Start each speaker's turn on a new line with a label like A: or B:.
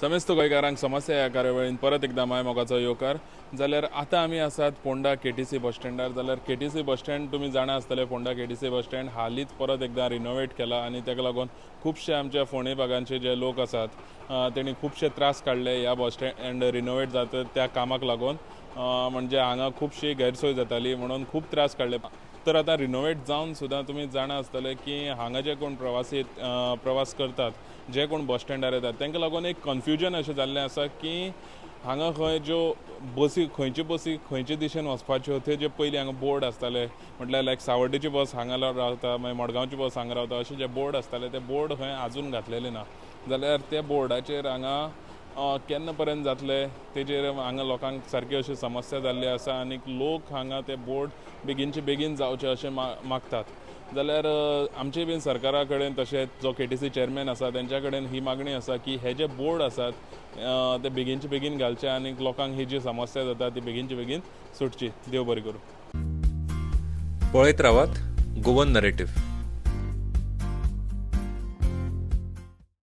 A: समेस्त गोंयकारांक समस्या ह्या कार्यावळीन परत एकदा माय मोगाचो येवकार. जाल्यार आतां आमी आसात फोंडा केटीसी बस स्टँडार. जाल्यार केटीसी बस स्टँड तुमी जाणा आसतले, फोंडा केटीसी बस स्टँड हालींच परत एकदा रिनोवेट केला आनी ताका लागून खुबशे आमच्या फोंडे भागांचे जे लोक आसात तेणी खुबशे त्रास काडले ह्या बस स्टँड रिनोवेट जाता त्या कामाक लागून. म्हणजे हांगा खुबशी गैरसोय जाताली म्हणून खूब त्रास काडले. तर आतां रिनोवेट जावन सुद्दां तुमी जाणा आसतले की हांगा जे कोण प्रवास करतात, जे कोण बस स्टँडार येतात तांकां लागून एक कन्फ्युजन अशें जाल्लें आसा की हांगा खंय ज्यो बसी खंयचे दिशेन वचपाच्यो तेजे पयलीं हांगा बोर्ड आसताले. म्हटल्यार लायक सावर्डेची बस हांगा रावता, मागीर मडगांवची बस हांगा रावता, अशे जे बोर्ड आसताले ते बोर्ड खंय आजून घातलेले ना. जाल्यार त्या बोर्डाचेर हांगा केन्ना पर्यंत जातले तेजेर हांगा लोकांक सारकी अशी समस्या जाल्ली आसा आनी लोक हांगा ते बोर्ड बेगीनचे बेगीन जावचे अशें मागतात. जाल्यार आमचे बीन सरकारा कडेन तशेंच जो केटीसी चेअरमॅन आसा तेंच्या कडेन ही मागणी आसा की हे जे बोर्ड आसात ते बेगीनचे बेगीन घालचे आनी लोकांक ही जी समस्या जाता ती बेगीनचे बेगीन सुटची. देव बरें करूं.
B: पळयत रावात गोवन नरेटिव्ह.